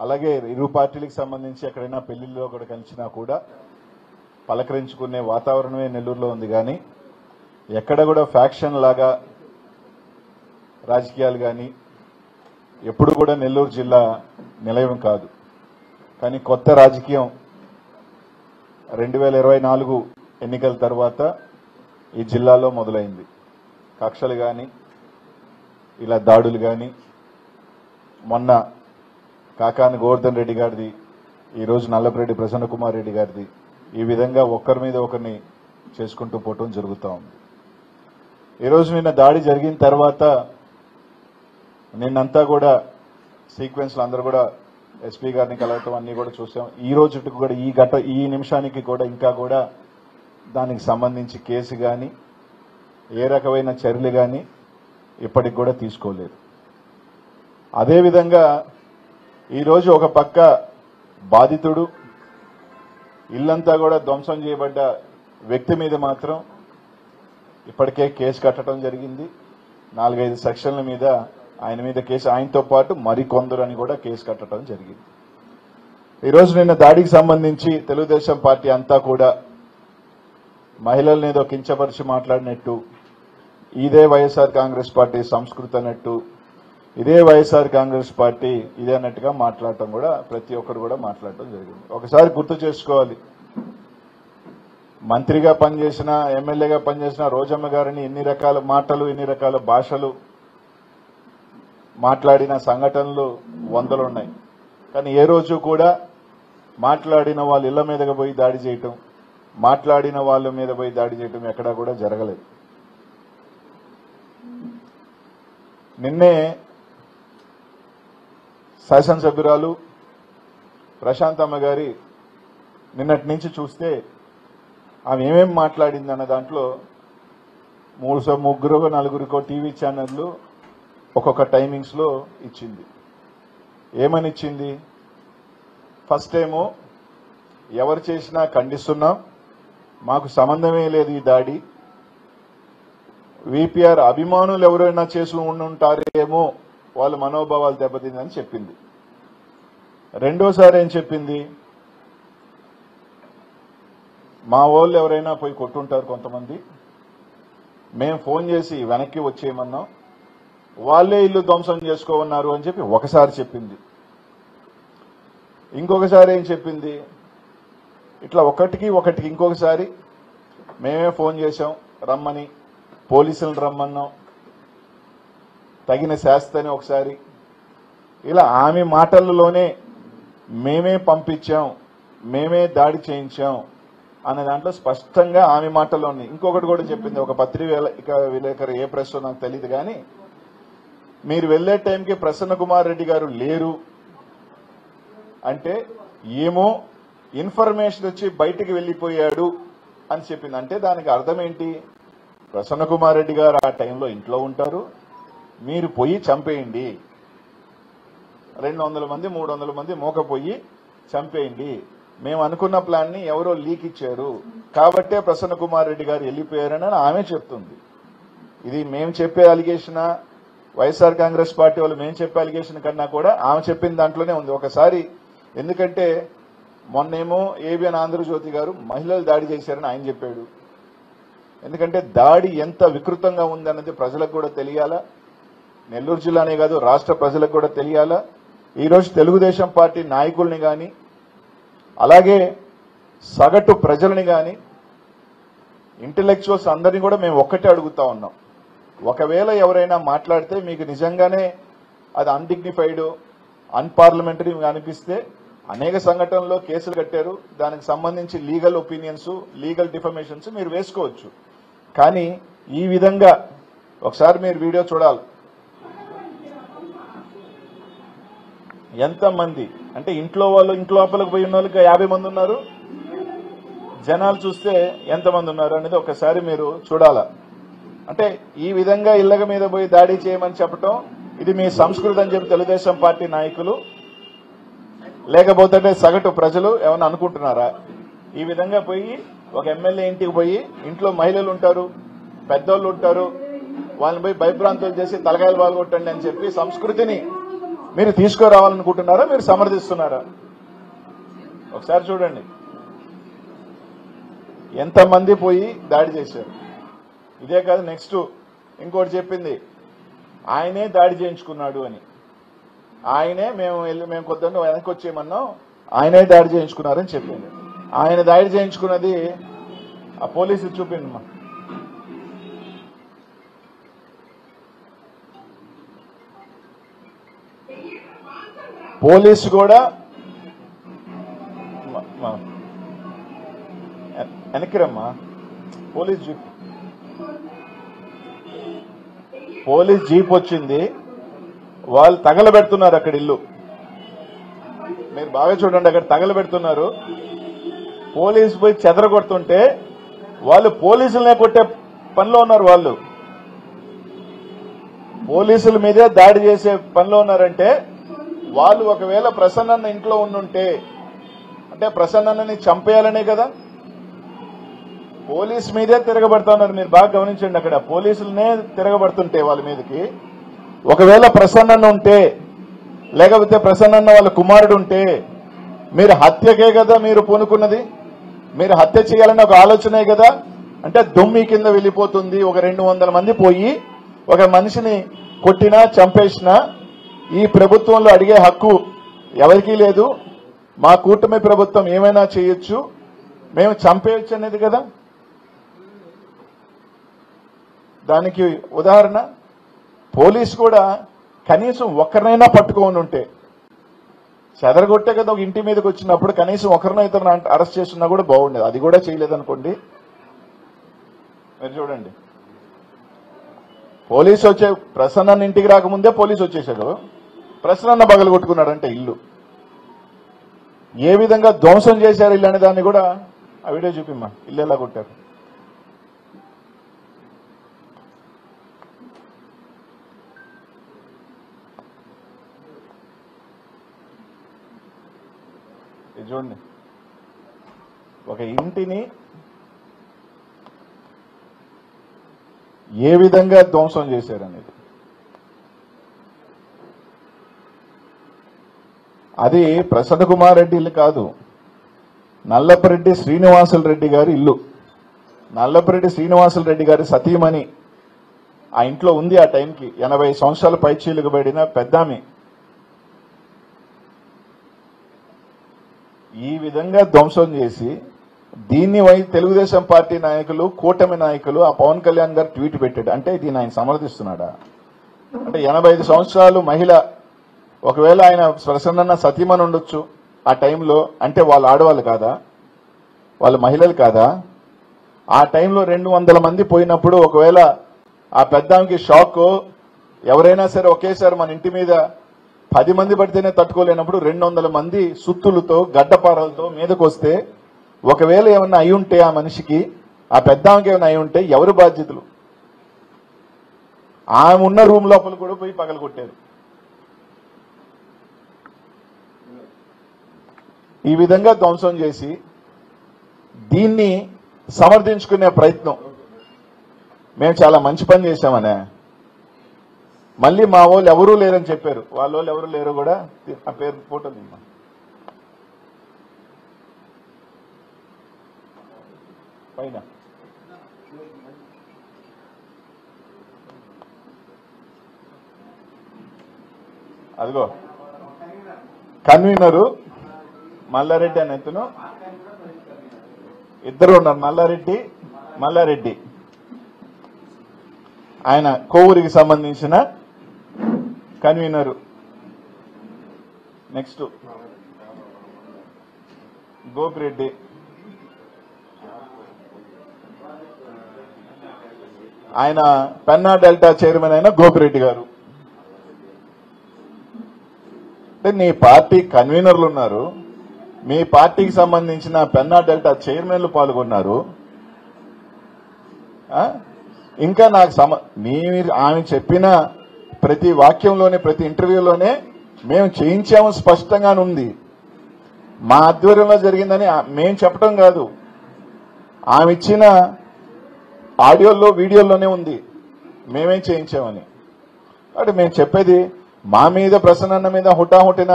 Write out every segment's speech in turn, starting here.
అలాగే ఇరు పార్టీలకు సంబంధించి ఎక్కడైనా పెళ్లిలో కూడా కలిసినా కూడా పలకరించుకునే వాతావరణమే నెల్లూరులో ఉంది. కానీ ఎక్కడ కూడా ఫ్యాక్షన్ లాగా రాజకీయాలు కానీ ఎప్పుడు కూడా నెల్లూరు జిల్లా నిలయం కాదు. కానీ కొత్త రాజకీయం 2024 ఎన్నికల తర్వాత ఈ జిల్లాలో మొదలైంది. కక్షలు కానీ ఇలా దాడులు కానీ, మొన్న కాకాని గోవర్ధన్ రెడ్డి గారిది, ఈరోజు నల్లపరెడ్డి ప్రసన్న కుమార్ రెడ్డి గారిది, ఈ విధంగా ఒకరి మీద ఒకరిని చేసుకుంటూ పోవటం జరుగుతూ ఉంది. ఈరోజు నిన్న దాడి జరిగిన తర్వాత నిన్నంతా కూడా సీక్వెన్స్లో అందరూ కూడా ఎస్పీ గారిని కలవటం అన్నీ కూడా చూసాం. ఈ రోజుకి కూడా ఈ నిమిషానికి కూడా ఇంకా కూడా దానికి సంబంధించి కేసు కానీ ఏ రకమైన చర్యలు కానీ ఇప్పటికి కూడా తీసుకోలేదు. అదేవిధంగా ఈరోజు ఒక పక్క బాధితుడు ఇల్లంతా కూడా ధ్వంసం చేయబడ్డ వ్యక్తి మీద మాత్రం ఇప్పటికే కేసు కట్టడం జరిగింది. 4-5 సెక్షన్ల మీద ఆయన మీద కేసు, ఆయనతో పాటు మరికొందరు అని కూడా కేసు కట్టడం జరిగింది. ఈరోజు నిన్న దాడికి సంబంధించి తెలుగుదేశం పార్టీ అంతా కూడా మహిళల్ని ఏదో కించపరిచి మాట్లాడినట్టు, ఇదే వైఎస్ఆర్ కాంగ్రెస్ పార్టీ సంస్కృతి అన్నట్టు, ఇదే వైఎస్ఆర్ కాంగ్రెస్ పార్టీ ఇదే అన్నట్టుగా మాట్లాడటం కూడా ప్రతి ఒక్కరు కూడా మాట్లాడటం జరిగింది. ఒకసారి గుర్తు చేసుకోవాలి, మంత్రిగా పనిచేసిన, ఎమ్మెల్యేగా పనిచేసిన రోజమ్మ గారిని ఎన్ని రకాల మాటలు, ఎన్ని రకాల భాషలు మాట్లాడిన సంఘటనలు వందలు ఉన్నాయి. కానీ ఏ రోజు కూడా మాట్లాడిన వాళ్ళ ఇళ్ల మీదగా పోయి దాడి చేయటం, మాట్లాడిన వాళ్ళ మీద పోయి దాడి చేయటం ఎక్కడా కూడా జరగలేదు. నిన్నే శాసనసభ్యురాలు ప్రశాంతమ్మ గారి నిన్నటి నుంచి చూస్తే ఆమె ఏమేమి మాట్లాడింది అన్న దాంట్లో 3-4 టీవీ ఛానళ్లు ఒక్కొక్క టైమింగ్స్లో ఇచ్చింది. ఏమని ఇచ్చింది? ఫస్ట్ ఏమో ఎవరు చేసినా ఖండిస్తున్నాం, మాకు సంబంధమే లేదు ఈ దాడి, విపిఆర్ అభిమానులు ఎవరైనా చేసి ఉండుంటారేమో, వాళ్ళ మనోభావాలు దెబ్బతిందని చెప్పింది. రెండోసారి ఏం చెప్పింది? మా వాళ్ళు ఎవరైనా పోయి కొట్టుంటారు కొంతమంది, మేం ఫోన్ చేసి వెనక్కి వచ్చేయమన్నాం, వాళ్ళే ఇల్లు ధ్వంసం చేసుకోమన్నారు అని చెప్పి ఒకసారి చెప్పింది. ఇంకొకసారి ఏం చెప్పింది? ఇట్లా ఒకటికి ఇంకొకసారి మేమే ఫోన్ చేశాం రమ్మని, పోలీసులను రమ్మన్నాం, తగిన శాస్తని ఒకసారి, ఇలా ఆమె మాటలలోనే మేమే పంపించాం, మేమే దాడి చేయించాం అనే దాంట్లో స్పష్టంగా ఆమె మాటల్లోనే. ఇంకొకటి కూడా చెప్పింది, ఒక పత్రిక విలేకరు, ఏ ప్రెస్ నాకు తెలియదు కానీ, మీరు వెళ్లే టైంకి ప్రసన్న కుమార్ రెడ్డి గారు లేరు అంటే ఏమో ఇన్ఫర్మేషన్ వచ్చి బయటికి వెళ్లిపోయాడు అని చెప్పింది. అంటే దానికి అర్థం ఏంటి? ప్రసన్న కుమార్ రెడ్డి గారు ఆ టైంలో ఇంట్లో ఉంటారు, మీరు పోయి చంపేయండి, 200 మంది 300 మంది మోకపోయి చంపేయండి, మేము అనుకున్న ప్లాన్ ని ఎవరో లీక్ ఇచ్చారు కాబట్టే ప్రసన్న కుమార్ రెడ్డి గారు వెళ్లిపోయారని ఆమె చెప్తుంది. ఇది మేము చెప్పే అలిగేషనా, వైఎస్ఆర్ కాంగ్రెస్ పార్టీ వాళ్ళు మేము చెప్పే అలిగేషన్ కన్నా కూడా ఆమె చెప్పిన దాంట్లోనే ఉంది. ఒకసారి ఎందుకంటే మొన్నేమో ఏబిఎన్ ఆంధ్రజ్యోతి గారు మహిళలు దాడి చేశారని ఆయన చెప్పాడు. ఎందుకంటే దాడి ఎంత వికృతంగా ఉందన్నది ప్రజలకు కూడా తెలియాలా, నెల్లూరు జిల్లానే కాదు రాష్ట్ర ప్రజలకు కూడా తెలియాలా. ఈరోజు తెలుగుదేశం పార్టీ నాయకుల్ని కానీ అలాగే సగటు ప్రజల్ని కానీ ఇంటెలెక్చువల్స్ అందరినీ కూడా మేము ఒక్కటే అడుగుతా ఉన్నాం, ఒకవేళ ఎవరైనా మాట్లాడితే మీకు నిజంగానే అది అన్డిగ్నిఫైడ్, అన్పార్లమెంటరీ అనిపిస్తే అనేక సంఘటనల్లో కేసులు కట్టారు, దానికి సంబంధించి లీగల్ ఒపీనియన్స్, లీగల్ డిఫర్మేషన్స్ మీరు వేసుకోవచ్చు. కానీ ఈ విధంగా ఒకసారి మీరు వీడియో చూడాలి, ఎంతమంది అంటే ఇంట్లో వాళ్ళు, ఇంట్లో లోపలికి పోయి ఉన్న వాళ్ళకి 50 మంది ఉన్నారు, జనాలు చూస్తే ఎంతమంది ఉన్నారు అనేది ఒకసారి మీరు చూడాలా. అంటే ఈ విధంగా ఇళ్ల మీద పోయి దాడి చేయమని చెప్పడం ఇది మీ సంస్కృతి అని చెప్పి తెలుగుదేశం పార్టీ నాయకులు లేకపోతే సగటు ప్రజలు ఏమన్నా అనుకుంటున్నారా? ఈ విధంగా పోయి ఒక ఎమ్మెల్యే ఇంటికి పోయి ఇంట్లో మహిళలు ఉంటారు, పెద్దోళ్ళు ఉంటారు, వాళ్ళని పోయి భయభ్రాంతులు చేసి తలకాయలు పాల్గొట్టండి అని చెప్పి సంస్కృతిని మీరు తీసుకురావాలనుకుంటున్నారా, మీరు సమర్థిస్తున్నారా? ఒకసారి చూడండి, ఎంతమంది పోయి దాడి చేశారు. ఇదే కాదు, నెక్స్ట్ ఇంకోటి చెప్పింది, ఆయనే దాడి చేయించుకున్నాడు అని. ఆయనే మేము కొద్ది వెనక్కి వచ్చేయమన్నాం, ఆయనే దాడి చేయించుకున్నారని చెప్పింది. ఆయన దాడి చేయించుకున్నది ఆ పోలీసు చూపిందమ్మా. పోలీసు కూడా వెనక్కిరమ్మా, పోలీస్ జీప్ వచ్చింది, వాళ్ళు తగలబెడుతున్నారు అక్కడ ఇల్లు. మీరు బాగా చూడండి, అక్కడ తగలబెడుతున్నారు. పోలీసు పోయి చెదరగొడుతుంటే వాళ్ళు పోలీసులనే కొట్టే పనిలో ఉన్నారు. వాళ్ళు పోలీసుల మీదే దాడి చేసే పనిలో ఉన్నారంటే, వాళ్ళు ఒకవేళ ప్రసన్నన్న ఇంట్లో ఉండుంటే, అంటే ప్రసన్నని చంపేయాలనే కదా, పోలీసు మీదే తిరగబడుతున్నారు. మీరు బాగా గమనించండి, అక్కడ పోలీసులనే తిరగబడుతుంటే వాళ్ళ మీదకి, ఒకవేళ ప్రసన్నన్న ఉంటే, లేకపోతే ప్రసన్నన్న వాళ్ళ కుమారుడు ఉంటే, మీరు హత్యకే కదా మీరు పూనుకున్నది, మీరు హత్య చేయాలని ఒక ఆలోచనే కదా. అంటే దుమ్మి కింద వెళ్ళిపోతుంది. ఒక 200 మంది పోయి ఒక మనిషిని కొట్టినా చంపేసినా ఈ ప్రభుత్వంలో అడిగే హక్కు ఎవరికీ లేదు. మా కూటమి ప్రభుత్వం ఏమైనా చేయొచ్చు, మేము చంపేయచ్చు అనేది కదా. దానికి ఉదాహరణ పోలీసు కూడా కనీసం ఒక్కరినైనా పట్టుకోని ఉంటే, చెదరగొట్టే కదా ఒక ఇంటి మీదకి వచ్చినప్పుడు కనీసం ఒకరినో ఇతరుని అరెస్ట్ చేస్తున్నా కూడా బాగుండేది. అది కూడా చేయలేదనుకోండి. మీరు చూడండి, పోలీసు వచ్చే ప్రసన్న ఇంటికి రాకముందే పోలీసు వచ్చేసాడు. ప్రసన్న బగలు కొట్టుకున్నాడంటే ఇల్లు ఏ విధంగా ధ్వంసం చేశారు ఇల్లు అనే దాన్ని కూడా ఆ వీడియో చూపిమ్మా. ఇల్లు ఎలా కొట్టారు. ఇది చూడండి, ఒక ఇంటిని ఏ విధంగా ధ్వంసం చేశారనేది. అది ప్రసన్న కుమార్ రెడ్డి ఇల్లు కాదు, నల్లపరెడ్డి శ్రీనివాసులు రెడ్డి గారి ఇల్లు. నల్లపరెడ్డి శ్రీనివాసులు రెడ్డి గారి సతీమణి ఆ ఇంట్లో ఉంది. ఆ టైంకి 80 సంవత్సరాల పైచీలుగుబడిన పెద్దామి. ఈ విధంగా ధ్వంసం చేసి దీన్ని తెలుగుదేశం పార్టీ నాయకులు, కూటమి నాయకులు, ఆ పవన్ కళ్యాణ్ గారు ట్వీట్ పెట్టాడు. అంటే దీన్ని ఆయన సమర్థిస్తున్నాడా? అంటే 85 సంవత్సరాలు మహిళ, ఒకవేళ ఆయన ప్రసన్న సతీమణి ఉండొచ్చు ఆ టైంలో, అంటే వాళ్ళు ఆడవాళ్ళు కాదా, వాళ్ళు మహిళలు కాదా? ఆ టైంలో 200 మంది పోయినప్పుడు ఒకవేళ ఆ పెద్దానికి షాక్, ఎవరైనా సరే ఒకేసారి మన ఇంటి మీద 10 మంది పడితేనే తట్టుకోలేనప్పుడు 200 మంది సుత్తులతో గడ్డపారలతో మీదకు వస్తే, ఒకవేళ ఏమన్నా అయి ఉంటే ఆ మనిషికి, ఆ పెద్దానికి ఏమైనా అయి ఉంటే ఎవరు బాధ్యతలు? ఆమె ఉన్న రూమ్ లోపల కూడా పోయి పగలగొట్టారు. ఈ విధంగా ధ్వంసం చేసి దీన్ని సమర్థించుకునే ప్రయత్నం. మేము చాలా మంచి పని చేశామనే, మళ్ళీ మా వాళ్ళు ఎవరూ లేరని చెప్పారు. వాళ్ళ వాళ్ళు ఎవరు లేరు కూడా ఆ పేరు ఫోటో దిమ్మా. పైన అదిగో కన్వీనరు మల్లారెడ్డి అని ఎత్తును, ఇద్దరు ఉన్నారు, మల్లారెడ్డి ఆయన కోవూరికి సంబంధించిన కన్వీనరు. నెక్స్ట్ గోపిరెడ్డి, ఆయన పెన్నా డెల్టా చైర్మన్ అయిన గోపిరెడ్డి గారు. అంటే నీ పార్టీ కన్వీనర్లు ఉన్నారు, మీ పార్టీకి సంబంధించిన పెన్నా డెల్టా చైర్మన్లు పాల్గొన్నారు. ఇంకా నాకు ఆమె చెప్పిన ప్రతి వాక్యంలోనే, ప్రతి ఇంటర్వ్యూలోనే మేము చేయించాము స్పష్టంగానే ఉంది. మా ఆధ్వర్యంలో జరిగిందని మేము చెప్పడం కాదు, ఆమె ఇచ్చిన ఆడియోల్లో, వీడియోల్లోనే ఉంది మేమేం చేయించామని. కాబట్టి మేము చెప్పేది, మా మీద ప్రసన్న మీద హుటాహుటిన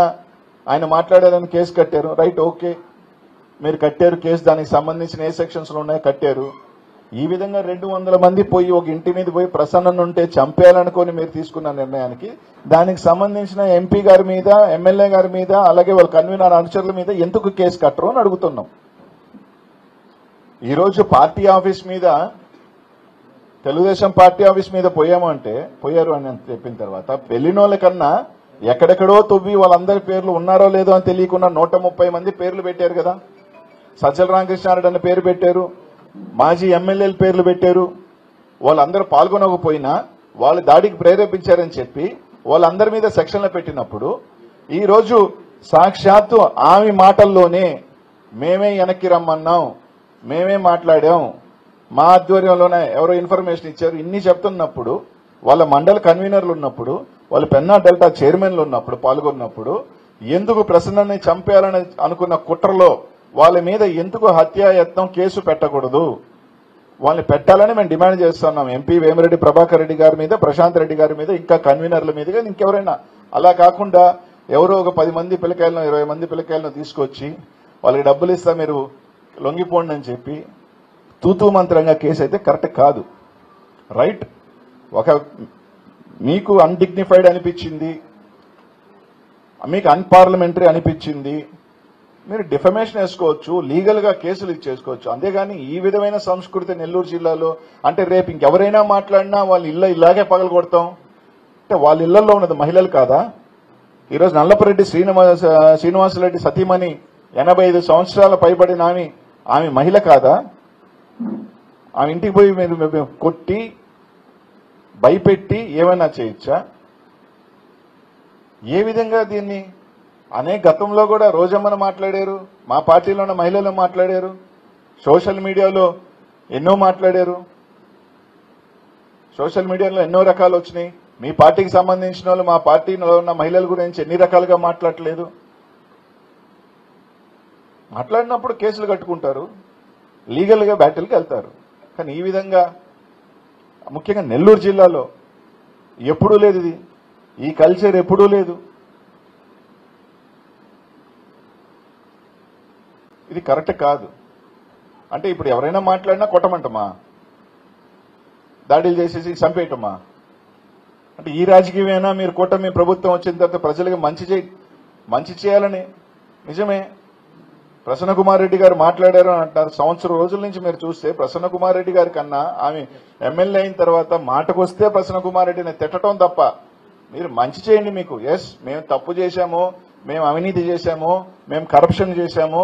ఆయన మాట్లాడారని కేసు కట్టారు. రైట్, ఓకే, మీరు కట్టారు కేసు, దానికి సంబంధించిన ఏ సెక్షన్స్ లో ఉన్నాయో కట్టారు. ఈ విధంగా 200 మంది పోయి ఒక ఇంటి మీద పోయి ప్రసన్న ఉంటే చంపేయాలనుకొని మీరు తీసుకున్న నిర్ణయానికి దానికి సంబంధించిన ఎంపీ గారి మీద, ఎమ్మెల్యే గారి మీద, అలాగే వాళ్ళ కన్వీనర్ అనుచరుల మీద ఎందుకు కేసు కట్టరు అని అడుగుతున్నాం. ఈరోజు పార్టీ ఆఫీస్ మీద, తెలుగుదేశం పార్టీ ఆఫీస్ మీద పోయారు అని చెప్పిన తర్వాత వెళ్ళినోళ్ళ కన్నా ఎక్కడెక్కడో తవ్వి వాళ్ళందరి పేర్లు ఉన్నారో లేదో అని తెలియకుండా 130 మంది పేర్లు పెట్టారు కదా. సజ్జల రామకృష్ణారెడ్డి అన్న పేరు పెట్టారు, మాజీ ఎమ్మెల్యేల పేర్లు పెట్టారు. వాళ్ళందరూ పాల్గొనకపోయినా వాళ్ళు దాడికి ప్రేరేపించారని చెప్పి వాళ్ళందరి మీద సెక్షన్లు పెట్టినప్పుడు ఈరోజు సాక్షాత్తు ఆమె మాటల్లోనే మేమే వెనక్కి రమ్మన్నాం, మేమే మాట్లాడాం, మా ఆధ్వర్యంలోనే ఎవరో ఇన్ఫర్మేషన్ ఇచ్చారు, ఇన్ని చెప్తున్నప్పుడు వాళ్ళ మండల కన్వీనర్లు ఉన్నప్పుడు, వాళ్ళు పెన్నా డెల్టా చైర్మన్లు ఉన్నప్పుడు, పాల్గొన్నప్పుడు ఎందుకు ప్రసన్నని చంపేయాలని అనుకున్న కుట్రలో వాళ్ళ మీద ఎందుకు హత్యాయత్నం కేసు పెట్టకూడదు? వాళ్ళని పెట్టాలని మేము డిమాండ్ చేస్తున్నాం. ఎంపీ వేమిరెడ్డి ప్రభాకర్ రెడ్డి గారి మీద, ప్రశాంత్ రెడ్డి గారి మీద, ఇంకా కన్వీనర్ల మీద, ఇంకెవరైనా. అలా కాకుండా ఎవరో ఒక 10 మంది పిల్లకాయలను, 20 మంది పిల్లకాయలను తీసుకొచ్చి వాళ్ళకి డబ్బులు ఇస్తా మీరు లొంగిపోండి అని చెప్పి తూతూ మంత్రంగా కేసు అయితే కరెక్ట్ కాదు. రైట్, మీకు అన్డిగ్నిఫైడ్ అనిపించింది, మీకు అన్పార్లమెంటరీ అనిపించింది, మీరు డిఫమేషన్ వేసుకోవచ్చు, లీగల్ గా కేసులు ఇచ్చేసుకోవచ్చు. అంతేగాని ఈ విధమైన సంస్కృతి నెల్లూరు జిల్లాలో అంటే రేపు ఇంకెవరైనా మాట్లాడినా వాళ్ళ ఇల్లు ఇలాగే పగలగొడతాం అంటే వాళ్ళ ఇళ్లలో ఉన్నది మహిళలు కాదా? ఈరోజు నల్లపరెడ్డి శ్రీనివాసరెడ్డి సతీమణి 85 సంవత్సరాల పైబడిన ఆమె మహిళ కాదా? ఆమె ఇంటికి పోయి మీరు కొట్టి భయపెట్టి ఏమైనా చేయొచ్చా? ఏ విధంగా దీన్ని గతంలో కూడా రోజమ్మను మాట్లాడారు, మా పార్టీలో ఉన్న మహిళలు మాట్లాడారు, సోషల్ మీడియాలో ఎన్నో మాట్లాడారు, సోషల్ మీడియాలో ఎన్నో రకాలు వచ్చినాయి. మీ పార్టీకి సంబంధించిన వాళ్ళు మా పార్టీలో ఉన్న మహిళల గురించి ఎన్ని రకాలుగా మాట్లాడలేదు. మాట్లాడినప్పుడు కేసులు కట్టుకుంటారు, లీగల్ గా బ్యాటిల్కి వెళ్తారు. కానీ ఈ విధంగా ముఖ్యంగా నెల్లూరు జిల్లాలో ఎప్పుడూ లేదు, ఈ కల్చర్ ఎప్పుడూ లేదు. ఇది కరెక్ట్ కాదు. అంటే ఇప్పుడు ఎవరైనా మాట్లాడినా కొట్టమంటమా, దాడులు చేసేసి చంపేయటమా? అంటే ఈ రాజకీయమైనా మీరు కూటమి ప్రభుత్వం వచ్చిన తర్వాత ప్రజలకు మంచి చేయాలని. నిజమే, ప్రసన్న కుమార్ రెడ్డి గారు మాట్లాడారు అని అంటారు. సంవత్సరం రోజుల నుంచి మీరు చూస్తే ప్రసన్న కుమార్ రెడ్డి గారి కన్నా ఆమె ఎమ్మెల్యే అయిన తర్వాత మాటకొస్తే ప్రసన్న కుమార్ రెడ్డిని తిట్టడం తప్ప మీరు మంచి చేయండి. మీకు మేము తప్పు చేశాము, మేము అవినీతి చేశాము, మేము కరప్షన్ చేశాము,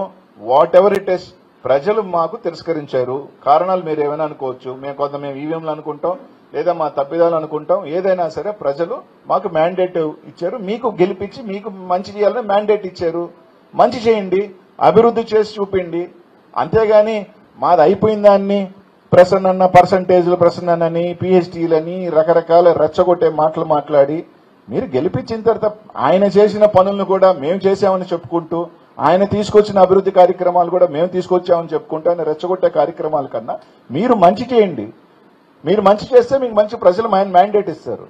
వాట్ ఎవర్ ఇట్ ఇస్, ప్రజలు మాకు తిరస్కరించారు. కారణాలు మీరు ఏమైనా అనుకోవచ్చు, మేము ఈవీఎంలు అనుకుంటాం, లేదా మా తప్పిదాలు అనుకుంటాం, ఏదైనా సరే ప్రజలు మాకు మ్యాండేట్ ఇచ్చారు, మీకు గెలిపించి మీకు మంచి చేయాలని మ్యాండేట్ ఇచ్చారు. మంచి చేయండి, అభివృద్ధి చేసి చూపిండి. అంతేగాని మాది అయిపోయిన దాన్ని ప్రసన్న పర్సంటేజ్లు, ప్రసన్నని, పిహెచ్డీలని రకరకాల రెచ్చగొట్టే మాటలు మాట్లాడి మీరు గెలిపించిన తర్వాత ఆయన చేసిన పనులను కూడా మేము చేశామని చెప్పుకుంటూ, ఆయన తీసుకొచ్చిన అభివృద్ధి కార్యక్రమాలు కూడా మేము తీసుకొచ్చామని చెప్పుకుంటూ ఆయన రెచ్చగొట్టే కార్యక్రమాల కన్నా మీరు మంచి చేయండి. మీరు మంచి చేస్తే మీకు మంచి ప్రజలు మ్యాండేట్ ఇస్తారు.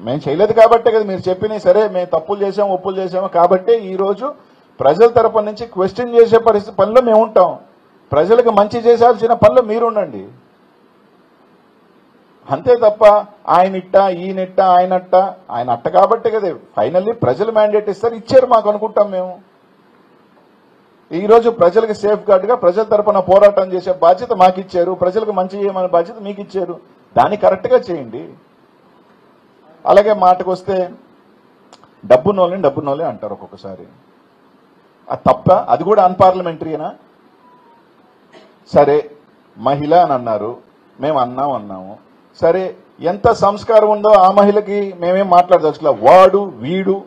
మేము చేయలేదు కాబట్టే కదా మీరు చెప్పినాయి. సరే, మేము తప్పులు చేసాము, ఒప్పులు చేసాము కాబట్టే ఈ రోజు ప్రజల తరపు నుంచి క్వశ్చన్ చేసే పనిలో మేము ఉంటాం. ప్రజలకు మంచి చేసాల్సిన పనిలో మీరు ఉండండి. అంతే తప్ప ఆయన అట్ట కాబట్టే కదా ఫైనల్లీ ప్రజలు మ్యాండేట్ ఇస్తారు, ఇచ్చారు మాకు అనుకుంటాం. మేము ఈ రోజు ప్రజలకు సేఫ్ గార్డ్ గా ప్రజల తరపున పోరాటం చేసే బాధ్యత మాకు ఇచ్చారు, ప్రజలకు మంచి చేయమనే బాధ్యత మీకు ఇచ్చారు. దాన్ని కరెక్ట్ గా చేయండి. అలాగే మాటకొస్తే డబ్బున్నోళ్ళే అంటారు ఒక్కొక్కసారి. అది తప్ప, అది కూడా అన్పార్లమెంటరీనా? సరే, మహిళ అని అన్నారు, మేము అన్నాము. సరే, ఎంత సంస్కారం ఉందో ఆ మహిళకి మేమేం మాట్లాడదలుచుకోలే. వాడు వీడు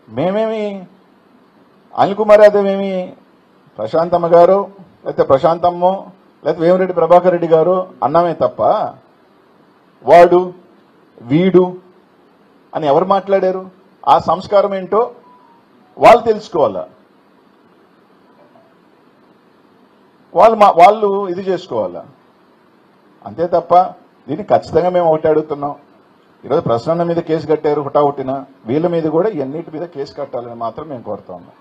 మేమేమి అనిల్ కుమార్ యాదవ్ ఏమి ప్రశాంతమ్మ గారు లేకపోతే ప్రశాంతమ్మో లేకపోతే వేమిరెడ్డి ప్రభాకర్ రెడ్డి గారు అన్నామే తప్ప వాడు వీడు అని ఎవరు మాట్లాడారు? ఆ సంస్కారం ఏంటో వాళ్ళు తెలుసుకోవాలా, వాళ్ళు ఇది చేసుకోవాలా. అంతే తప్ప దీన్ని ఖచ్చితంగా మేము ఒకటి అడుగుతున్నాం. ఈరోజు ప్రసన్న మీద కేసు కట్టారు హుటాహుటిన, వీళ్ళ మీద కూడా ఎన్నిటి మీద కేసు కట్టాలని మాత్రం మేము కోరుతా ఉన్నాం.